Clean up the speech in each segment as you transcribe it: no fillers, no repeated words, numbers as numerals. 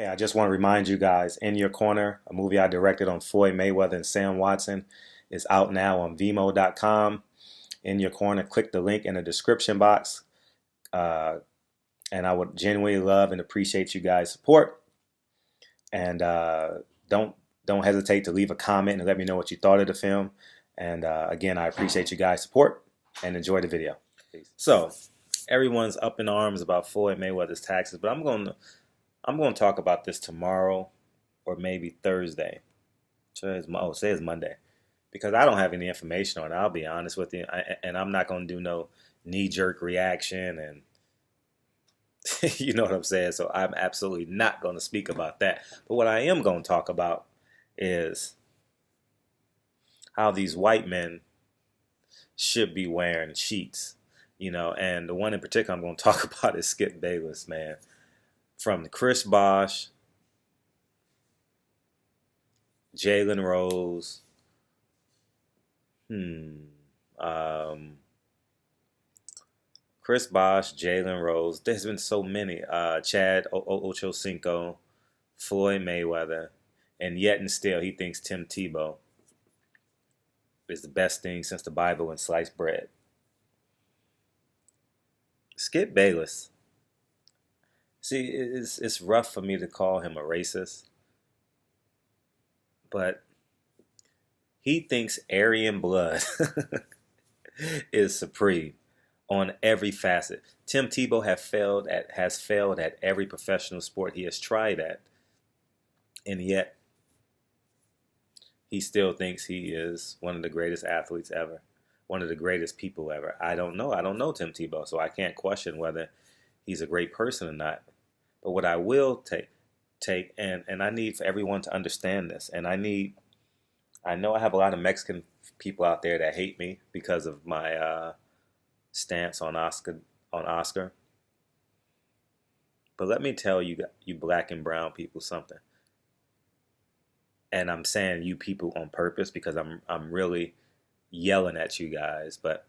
Hey, I just want to remind you guys, In Your Corner, a movie I directed on Floyd Mayweather and Sam Watson, is out now on Vimo.com. In Your Corner, click the link in the description box. Uh, and I would genuinely love and appreciate you guys' support. And don't don't hesitate to leave a comment and let me know what you thought of the film. And again, I appreciate you guys' support and enjoy the video. Peace. So, everyone's up in arms about Floyd Mayweather's taxes, but I'm going to talk about this tomorrow or maybe Thursday. Say it's Monday, because I don't have any information on it. I'll be honest with you, and I'm not going to do no knee-jerk reaction, and you know what I'm saying. So I'm absolutely not going to speak about that. But what I am going to talk about is how these white men should be wearing sheets, and the one in particular I'm going to talk about is Skip Bayless, man. From Chris Bosh, Jalen Rose, Chris Bosh, Jalen Rose. There's been so many. Chad Ochocinco, Floyd Mayweather, and yet and still he thinks Tim Tebow is the best thing since the Bible and sliced bread. Skip Bayless. See, it's rough for me to call him a racist, but he thinks Aryan blood is supreme on every facet. Tim Tebow has failed at every professional sport he has tried at, and yet he still thinks he is one of the greatest athletes ever, one of the greatest people ever. I don't know Tim Tebow, so I can't question whether he's a great person or not. But what I will take, and I need for everyone to understand this, and I know I have a lot of Mexican people out there that hate me because of my stance on Oscar. But let me tell you black and brown people something. And I'm saying you people on purpose because I'm really yelling at you guys, but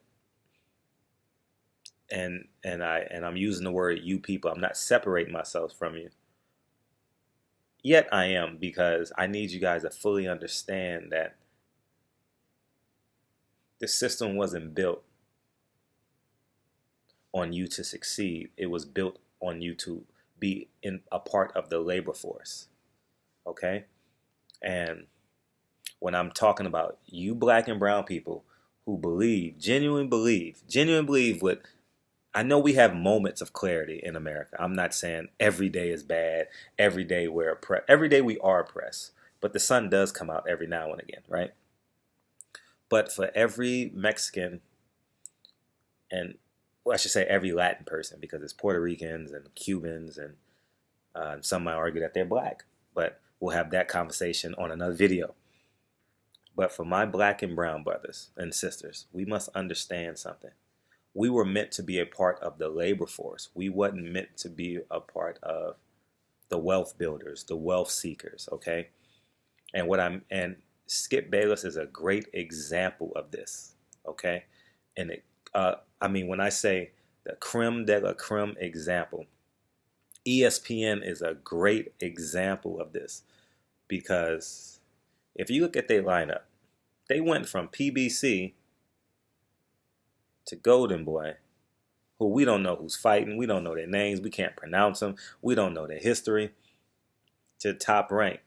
and I'm using the word you people. I'm not separating myself from you. Yet I am, because I need you guys to fully understand that the system wasn't built on you to succeed. It was built on you to be in a part of the labor force. Okay? And when I'm talking about you black and brown people who genuinely believe what, I know we have moments of clarity in America. I'm not saying every day is bad. Every day we're oppressed. Every day we are oppressed. But the sun does come out every now and again, right? But for every Mexican, and well, I should say every Latin person, because it's Puerto Ricans and Cubans, and some might argue that they're black. But we'll have that conversation on another video. But for my black and brown brothers and sisters, we must understand something. We were meant to be a part of the labor force. We wasn't meant to be a part of the wealth builders, the wealth seekers, okay? And Skip Bayless is a great example of this, okay? And when I say the creme de la creme example, ESPN is a great example of this, because if you look at their lineup, they went from PBC to Golden Boy, who we don't know who's fighting. We don't know their names. We can't pronounce them. We don't know their history, to Top Rank.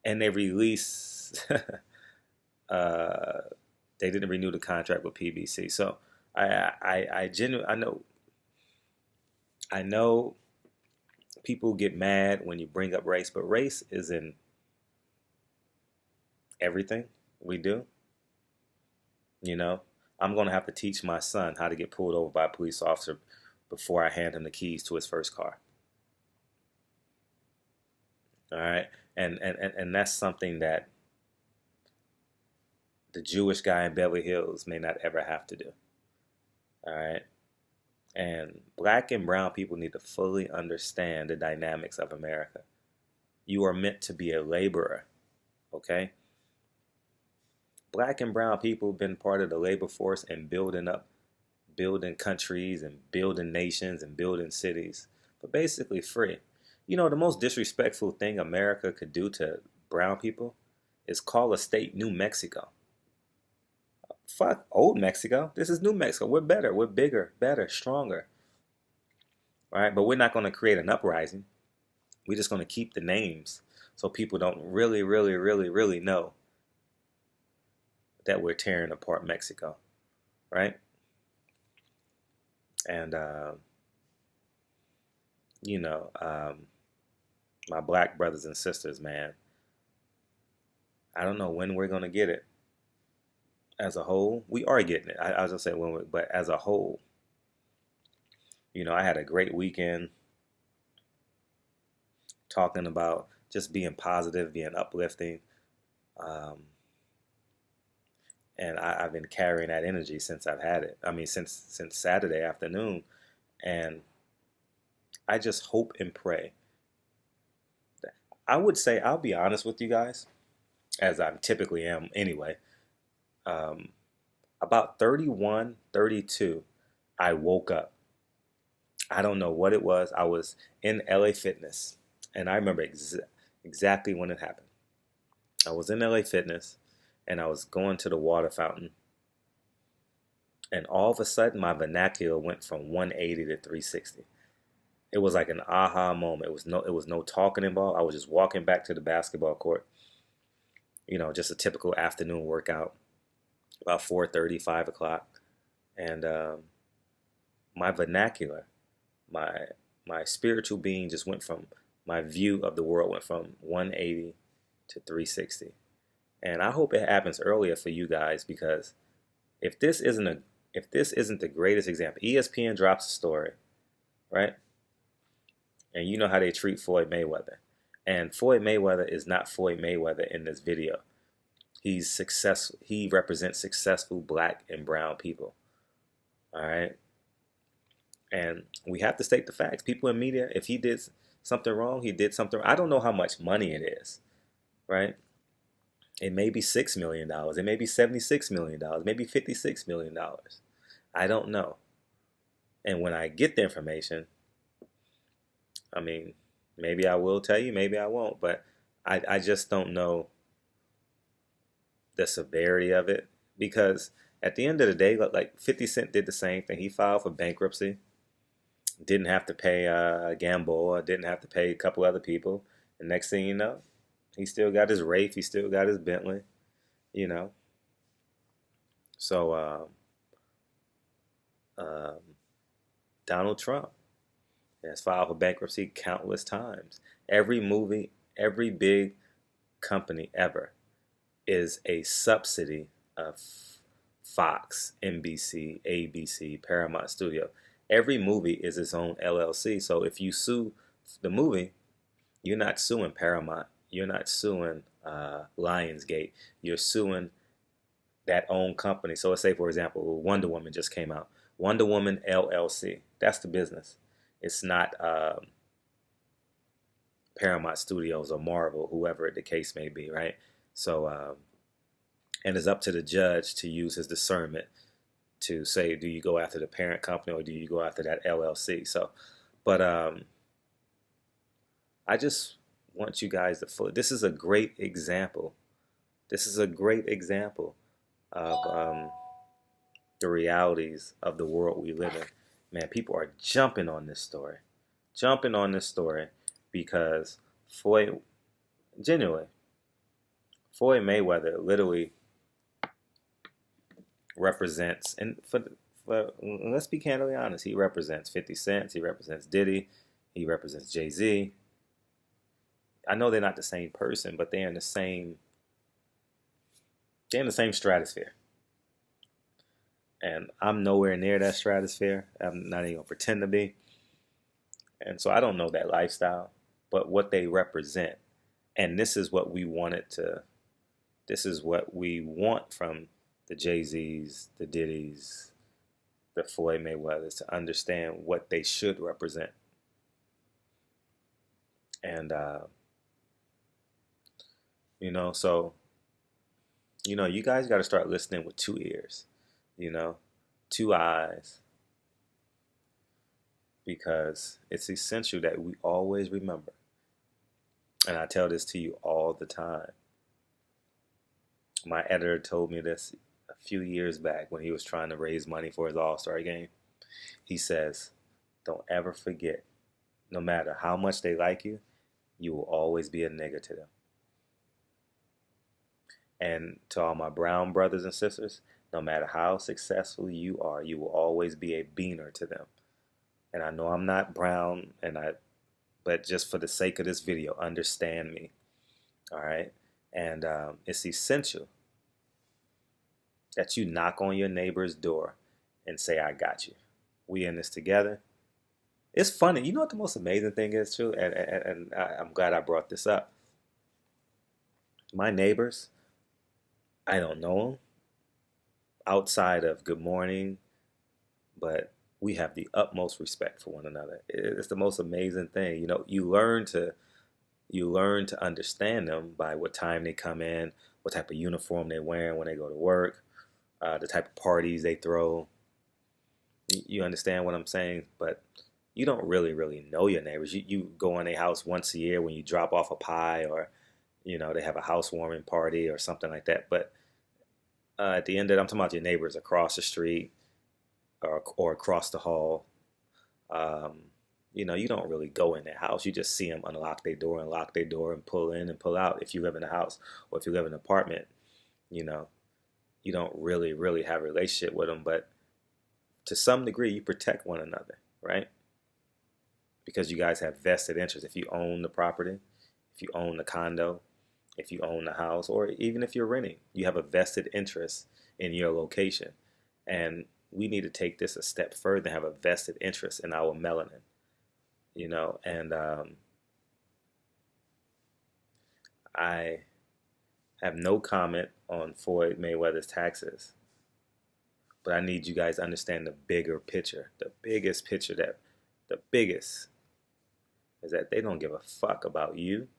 And they released, they didn't renew the contract with PBC. So I know people get mad when you bring up race, but race is in everything we do. I'm going to have to teach my son how to get pulled over by a police officer before I hand him the keys to his first car. All right? And that's something that the Jewish guy in Beverly Hills may not ever have to do. All right? And black and brown people need to fully understand the dynamics of America. You are meant to be a laborer, okay? Black and brown people have been part of the labor force and building countries and building nations and building cities, but basically free. You know, the most disrespectful thing America could do to brown people is call a state New Mexico. Fuck old Mexico. This is New Mexico. We're better. We're bigger, better, stronger. All right, but we're not going to create an uprising. We're just going to keep the names so people don't really, really, really, really know that we're tearing apart Mexico, right? And you know, my black brothers and sisters, man, I don't know when we're gonna get it. As a whole, we are getting it. I was gonna say but as a whole, you know, I had a great weekend talking about just being positive, being uplifting, um, and I've been carrying that energy since I've had it. I mean, since Saturday afternoon, and I just hope and pray. I would say, I'll be honest with you guys, as I typically am anyway. Um, about 31, 32, I woke up. I don't know what it was. I was in LA Fitness, and I remember exactly when it happened. I was in LA Fitness, and I was going to the water fountain, and all of a sudden, my vernacular went from 180 to 360. It was like an aha moment. It was no talking involved. I was just walking back to the basketball court. You know, just a typical afternoon workout, about 4:30, 5 o'clock, and my vernacular, my my spiritual being just went from my view of the world went from 180 to 360. And I hope it happens earlier for you guys, because if this isn't a if this isn't the greatest example, ESPN drops a story, right? And you know how they treat Floyd Mayweather. And Floyd Mayweather is not Floyd Mayweather in this video. He's successful. He represents successful black and brown people. All right. And we have to state the facts. People in media, if he did something wrong, he did something. I don't know how much money it is, right? It may be $6 million. It may be $76 million. Maybe $56 million. I don't know. And when I get the information, I mean, maybe I will tell you, maybe I won't. But I just don't know the severity of it, because at the end of the day, like 50 Cent did the same thing. He filed for bankruptcy, didn't have to pay Gamboa, didn't have to pay a couple other people. And next thing you know, he still got his Wraith, he still got his Bentley, you know. So um, Donald Trump has filed for bankruptcy countless times. Every movie, every big company ever is a subsidy of Fox, NBC, ABC, Paramount Studio. Every movie is its own LLC. So if you sue the movie, you're not suing Paramount. You're not suing Lionsgate. You're suing that own company. So let's say, for example, Wonder Woman just came out. Wonder Woman LLC. That's the business. It's not Paramount Studios or Marvel, whoever the case may be, right? So, and it's up to the judge to use his discernment to say, do you go after the parent company or do you go after that LLC? So, but I just want you guys to this is a great example. This is a great example of the realities of the world we live in. Man, people are jumping on this story. Jumping on this story because Floyd, genuinely, Floyd Mayweather literally represents, and let's be candidly honest, he represents 50 Cent, he represents Diddy, he represents Jay-Z. I know they're not the same person, but they're in the same stratosphere. And I'm nowhere near that stratosphere. I'm not even gonna pretend to be. And so I don't know that lifestyle, but what they represent. And this is what we want from the Jay-Z's, the Diddy's, the Floyd Mayweathers, to understand what they should represent. And, so, you guys got to start listening with 2 ears, 2 eyes, because it's essential that we always remember, and I tell this to you all the time. My editor told me this a few years back when he was trying to raise money for his All-Star game. He says, don't ever forget, no matter how much they like you, you will always be a nigga to them. And to all my brown brothers and sisters, no matter how successful you are, you will always be a beaner to them. And I know I'm not brown, but just for the sake of this video, understand me. All right? And it's essential that you knock on your neighbor's door and say, I got you. We in this together. It's funny. You know what the most amazing thing is, too? And I'm glad I brought this up. My neighbors, I don't know them outside of good morning, but we have the utmost respect for one another. It's the most amazing thing. You know, you learn to understand them by what time they come in, what type of uniform they're wearing when they go to work, the type of parties they throw. You understand what I'm saying? But you don't really know your neighbors. You go in their house once a year when you drop off a pie, or they have a housewarming party or something like that. But at the end of it, I'm talking about your neighbors across the street or across the hall. You don't really go in their house. You just see them unlock their door and lock their door and pull in and pull out. If you live in a house or if you live in an apartment, you don't really have a relationship with them. But to some degree, you protect one another, right? Because you guys have vested interests. If you own the property, if you own the condo, if you own the house, or even if you're renting, you have a vested interest in your location. And we need to take this a step further and have a vested interest in our melanin, and I have no comment on Floyd Mayweather's taxes, but I need you guys to understand the bigger picture. The biggest is that they don't give a fuck about you.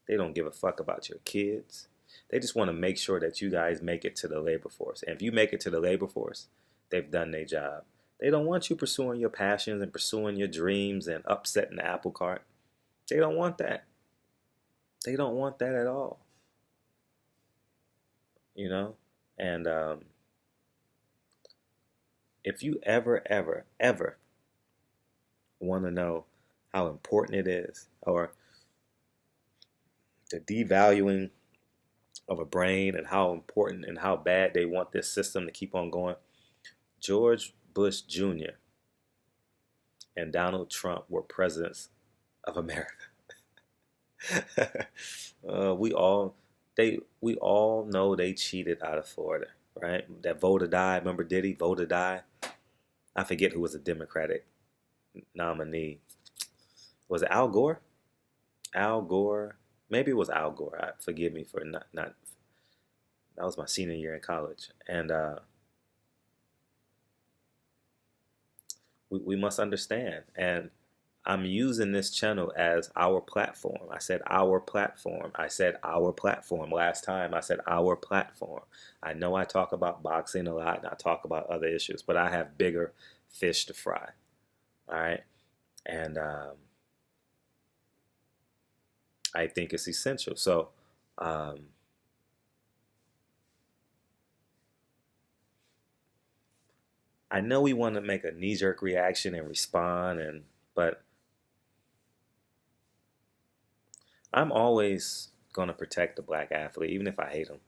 They don't give a fuck about your kids. They just want to make sure that you guys make it to the labor force. And if you make it to the labor force, they've done their job. They don't want you pursuing your passions and pursuing your dreams and upsetting the apple cart. They don't want that. They don't want that at all. And if you ever want to know how important it is, or the devaluing of a brain and how important and how bad they want this system to keep on going, George Bush Jr. and Donald Trump were presidents of America. We all know they cheated out of Florida, right? That vote or die. Remember Diddy, vote or die? I forget who was a Democratic nominee. Was it Al Gore? Al Gore. Maybe it was Al Gore. Forgive me for not. That was my senior year in college, and we must understand. And I'm using this channel as our platform. I said our platform. I said our platform last time. I said our platform. I know I talk about boxing a lot and I talk about other issues, but I have bigger fish to fry. All right, and I think it's essential. So I know we want to make a knee-jerk reaction and respond, but I'm always going to protect the black athlete, even if I hate him.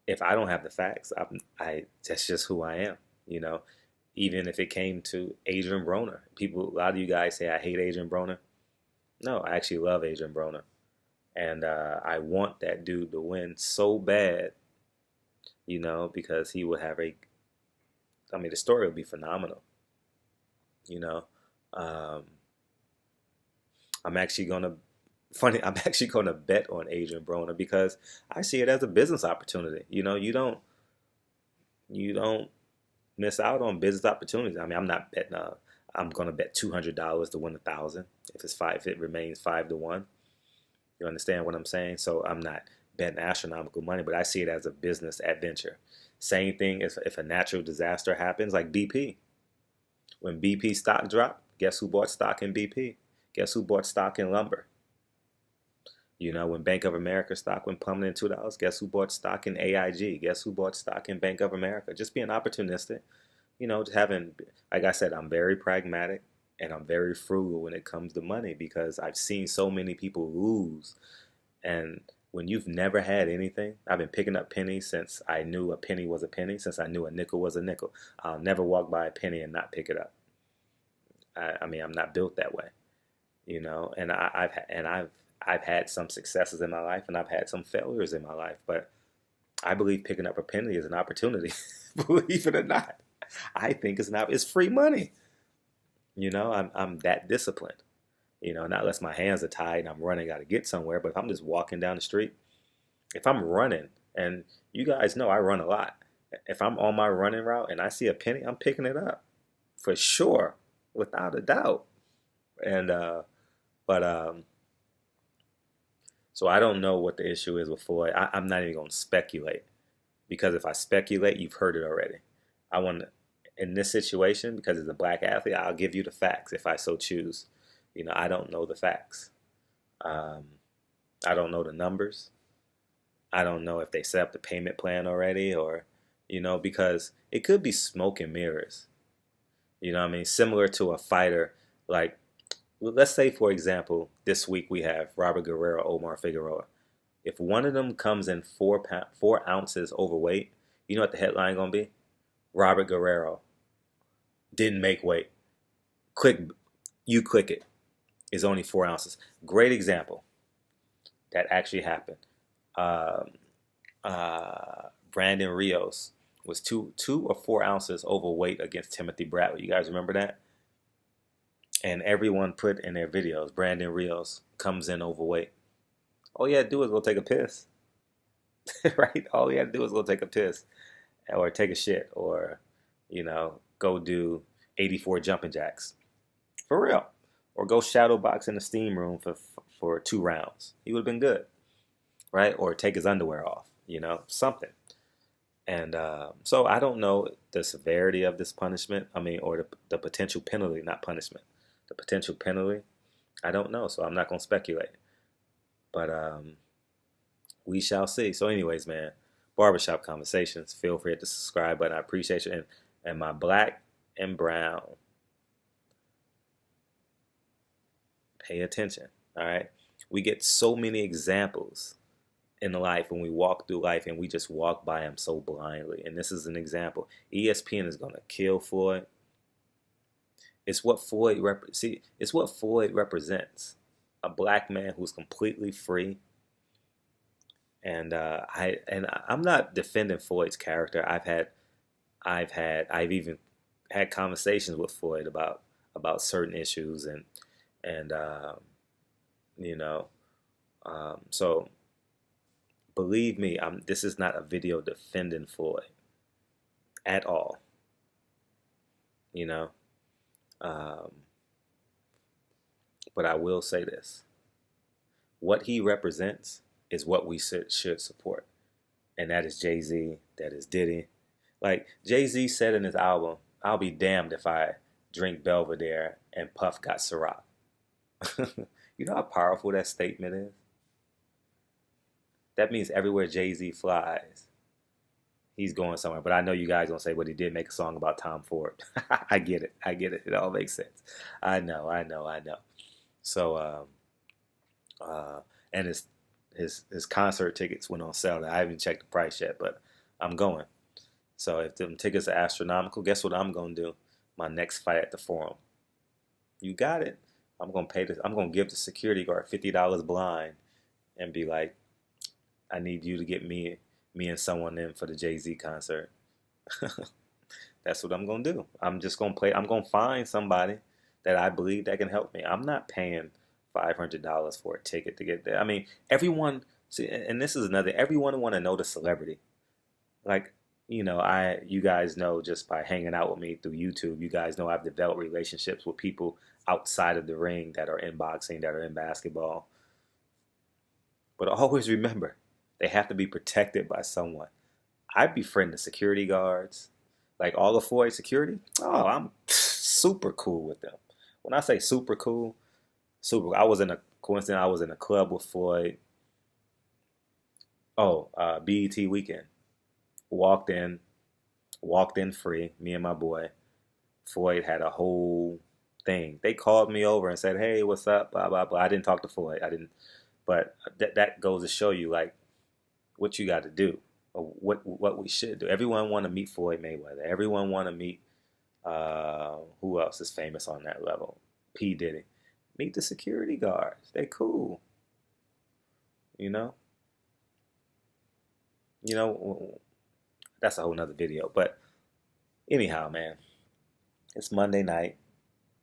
If I don't have the facts, that's just who I am. Even if it came to Adrian Broner, a lot of you guys say I hate Adrian Broner. No, I actually love Adrian Broner, and I want that dude to win so bad, because he would have the story would be phenomenal. I'm actually gonna bet on Adrian Broner because I see it as a business opportunity. You don't miss out on business opportunities. I'm not betting. I'm gonna bet $200 to win 1,000 if it remains 5-1. You understand what I'm saying? So I'm not betting astronomical money, but I see it as a business adventure. Same thing if a natural disaster happens, like BP. When BP stock dropped, guess who bought stock in BP? Guess who bought stock in lumber? When Bank of America stock went plummeting $2, guess who bought stock in AIG? Guess who bought stock in Bank of America? Just being opportunistic, just having, like I said, I'm very pragmatic and I'm very frugal when it comes to money because I've seen so many people lose. And when you've never had anything, I've been picking up pennies since I knew a penny was a penny, since I knew a nickel was a nickel. I'll never walk by a penny and not pick it up. I mean, I'm not built that way, and I've had some successes in my life and I've had some failures in my life, but I believe picking up a penny is an opportunity. Believe it or not, I think it's free money. I'm that disciplined. Not unless my hands are tied and I'm running, got to get somewhere. But if I'm just walking down the street, if I'm running, and you guys know I run a lot, if I'm on my running route and I see a penny, I'm picking it up for sure, without a doubt. And so I don't know what the issue is with Floyd. I'm not even going to speculate because if I speculate, you've heard it already. I want to, in this situation, because it's a black athlete, I'll give you the facts if I so choose. I don't know the facts. I don't know the numbers. I don't know if they set up the payment plan already or, because it could be smoke and mirrors. What I mean? Similar to a fighter, like, let's say, for example, this week we have Robert Guerrero, Omar Figueroa. If one of them comes in 4 ounces overweight, you know what the headline going to be? Robert Guerrero didn't make weight. Click it. It's only 4 ounces. Great example. That actually happened. Brandon Rios was 2 or 4 ounces overweight against Timothy Bradley. You guys remember that? And everyone put in their videos, Brandon Rios comes in overweight. All you had to do is go take a piss. Right? All you had to do is go take a piss. Or take a shit. Or, go do 84 jumping jacks. For real. Or go shadow box in the steam room for 2 rounds. He would have been good. Right? Or take his underwear off. Something. And so I don't know the severity of this punishment. Or the potential penalty, not punishment. The potential penalty, I don't know. So I'm not going to speculate. But we shall see. So anyways, man, Barbershop Conversations. Feel free to hit the subscribe button. I appreciate you. And my black and brown, pay attention. All right. We get so many examples in life when we walk through life and we just walk by them so blindly. And this is an example. ESPN is going to kill Floyd. It's what Floyd represents. A black man who's completely free. And I'm not defending Floyd's character. I've even had conversations with Floyd about certain issues and so believe me, this is not a video defending Floyd at all. But I will say this. What he represents is what we should support. And that is Jay-Z, that is Diddy. Like Jay-Z said in his album, I'll be damned if I drink Belvedere and Puff got Ciroc. You know how powerful that statement is? That means everywhere Jay-Z flies, he's going somewhere. But I know you guys going to say, but he did make a song about Tom Ford. I get it. It all makes sense. I know. So, and his concert tickets went on sale. I haven't checked the price yet, but I'm going. So if them tickets are astronomical, guess what I'm going to do? My next fight at the Forum. You got it. I'm going to pay this. I'm going to give the security guard $50 blind and be like, I need you to get me and someone in for the Jay-Z concert. That's what I'm going to do. I'm just going to play. I'm going to find somebody that I believe that can help me. I'm not paying $500 for a ticket to get there. I mean, everyone, see, and this is another, everyone want to know the celebrity. Like, you guys know just by hanging out with me through YouTube, you guys know I've developed relationships with people outside of the ring that are in boxing, that are in basketball. But always remember, they have to be protected by someone. I befriend the security guards. Like all of Floyd's security. Oh, I'm super cool with them. When I say super cool, super. I was in a coincidence. I was in a club with Floyd. Oh, BET weekend. Walked in, walked in free. Me and my boy. Floyd had a whole thing. They called me over and said, "Hey, what's up?" Blah blah blah. I didn't talk to Floyd. I didn't. But that goes to show you like what you got to do, or what we should do. Everyone want to meet Floyd Mayweather. Everyone want to meet who else is famous on that level? P Diddy. Meet the security guards. They cool. You know. You know. That's a whole nother video. But anyhow, man, it's Monday night.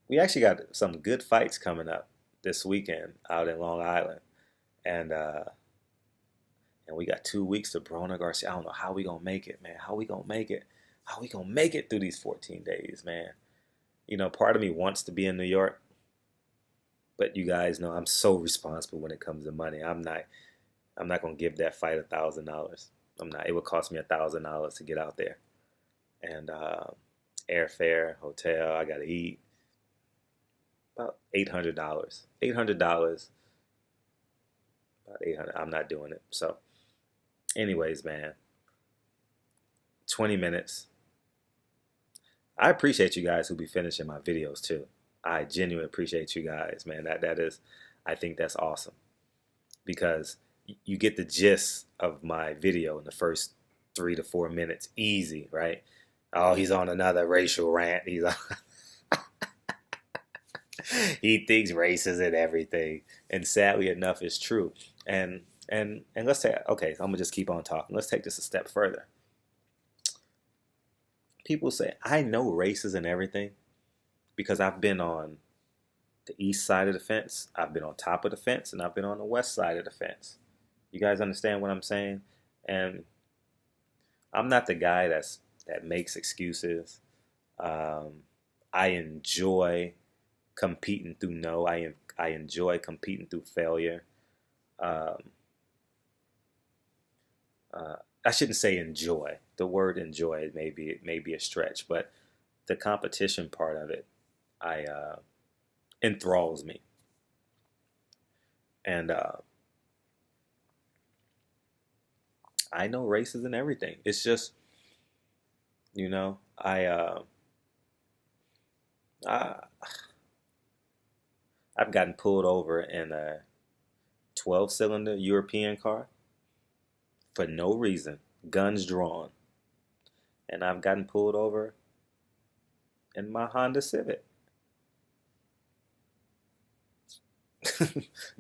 We actually got some good fights coming up this weekend out in Long Island, and we got 2 weeks to Broner Garcia. I don't know how we gonna make it, man. How we gonna make it? How we gonna make it through these 14 days, man? You know, part of me wants to be in New York, but you guys know I'm so responsible when it comes to money. I'm not gonna give that fight $1,000. I'm not. It would cost me $1,000 to get out there, and airfare, hotel. I gotta eat. About $800. $800. About 800. I'm not doing it. So, anyways, man. 20 minutes. I appreciate you guys who be finishing my videos too. I genuinely appreciate you guys, man. That is, I think that's awesome because you get the gist of my video in the first 3 to 4 minutes, easy, right? Oh, he's on another racial rant. He's on. He thinks race is in everything, and sadly enough, it's true. And let's say, okay, I'm gonna just keep on talking. Let's take this a step further. People say I know race is in everything because I've been on the east side of the fence, I've been on top of the fence, and I've been on the west side of the fence. You guys understand what I'm saying? And I'm not the guy that makes excuses. I enjoy competing through no. I enjoy competing through failure. Um, I shouldn't say enjoy. The word enjoy may be a stretch, but the competition part of it, I enthralls me. And I know race isn't everything. It's just, you know, I I've gotten pulled over in a 12-cylinder European car for no reason, guns drawn, and I've gotten pulled over in my Honda Civic,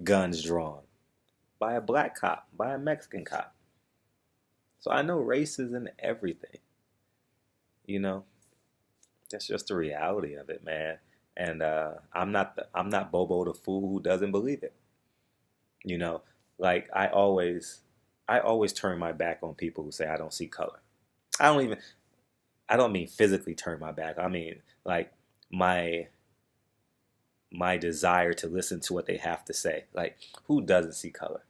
guns drawn by a black cop, by a Mexican cop. So I know race isn't everything. You know, that's just the reality of it, man. And I'm not Bobo the fool who doesn't believe it. You know, like I always turn my back on people who say I don't see color. I don't even I don't mean physically turn my back. I mean like my my desire to listen to what they have to say. Like who doesn't see color?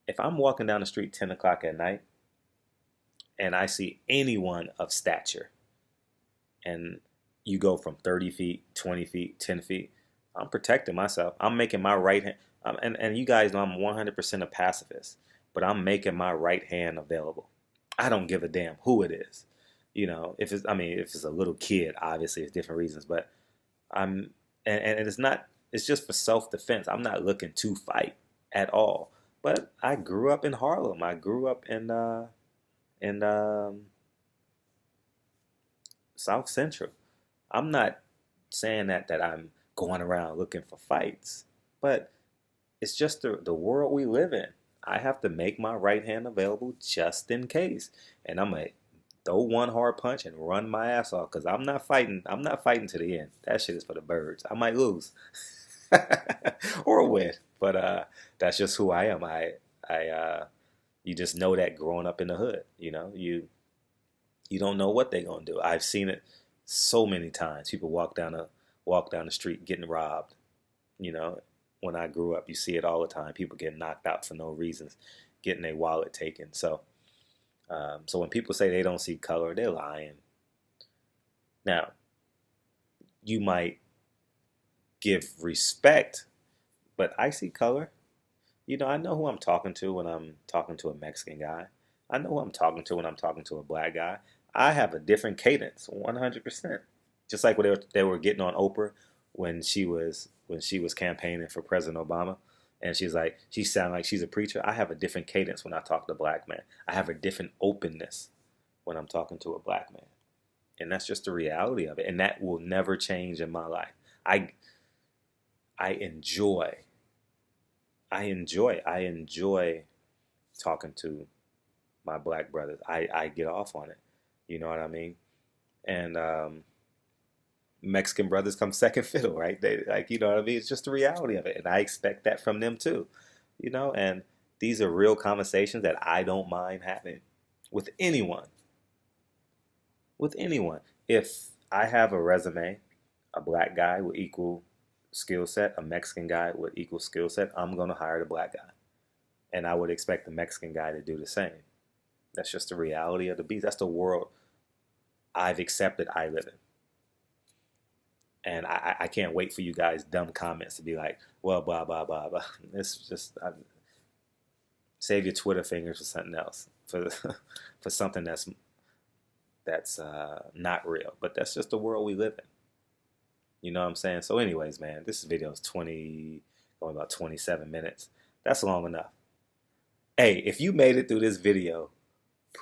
If I'm walking down the street 10 o'clock at night and I see anyone of stature and you go from 30 feet, 20 feet, 10 feet, I'm protecting myself. I'm making my right hand. And you guys know I'm 100% a pacifist, but I'm making my right hand available. I don't give a damn who it is. You know, if it's a little kid, obviously it's different reasons, but I'm, and it's not, it's just for self-defense. I'm not looking to fight at all. But I grew up in Harlem. I grew up in South Central. I'm not saying that I'm going around looking for fights, but it's just the world we live in. I have to make my right hand available just in case, and I'm gonna throw one hard punch and run my ass off because I'm not fighting. I'm not fighting to the end. That shit is for the birds. I might lose or win, but that's just who I am. I you just know that growing up in the hood. You know, you don't know what they're gonna do. I've seen it so many times. People walk down the street getting robbed. You know, when I grew up, you see it all the time. People getting knocked out for no reasons, getting their wallet taken. So when people say they don't see color, they're lying. Now, you might give respect, but I see color. You know, I know who I'm talking to when I'm talking to a Mexican guy. I know who I'm talking to when I'm talking to a black guy. I have a different cadence, 100%. Just like what they were getting on Oprah when she was campaigning for President Obama, and she's like, she sounded like she's a preacher. I have a different cadence when I talk to a black man. I have a different openness when I'm talking to a black man, and that's just the reality of it. And that will never change in my life. I I enjoy I enjoy talking to my black brothers. I get off on it. You know what I mean? And Mexican brothers come second fiddle, right? They like, you know what I mean? It's just the reality of it. And I expect that from them too. You know, and these are real conversations that I don't mind having with anyone. With anyone. If I have a resume, a black guy with equal skill set, a Mexican guy with equal skill set, I'm going to hire the black guy. And I would expect the Mexican guy to do the same. That's just the reality of the beast. That's the world I've accepted I live in. And I can't wait for you guys' dumb comments to be like, well, blah, blah, blah, blah. It's just, save your Twitter fingers for something else, for something that's not real. But that's just the world we live in. You know what I'm saying? So anyways, man, this video is going about 27 minutes. That's long enough. Hey, if you made it through this video,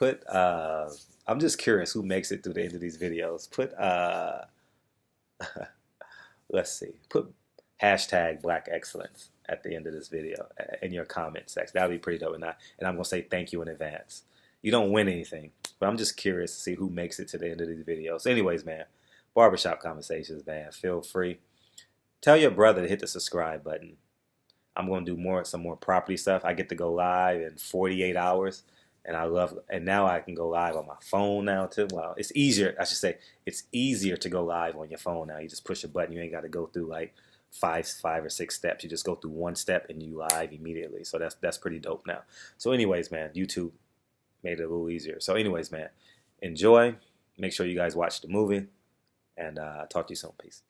I'm just curious who makes it through the end of these videos. Let's see, put hashtag Black Excellence at the end of this video in your comment section. That'll be pretty dope. And I'm going to say thank you in advance. You don't win anything, but I'm just curious to see who makes it to the end of these videos. Anyways, man, Barbershop Conversations, man. Feel free. Tell your brother to hit the subscribe button. I'm going to do some more property stuff. I get to go live in 48 hours. And now I can go live on my phone now too. Well, it's easier, I should say, it's easier to go live on your phone now. You just push a button. You ain't got to go through like five or six steps. You just go through one step and you live immediately. So that's pretty dope now. So anyways, man, YouTube made it a little easier. So anyways, man, enjoy. Make sure you guys watch the movie, and talk to you soon. Peace.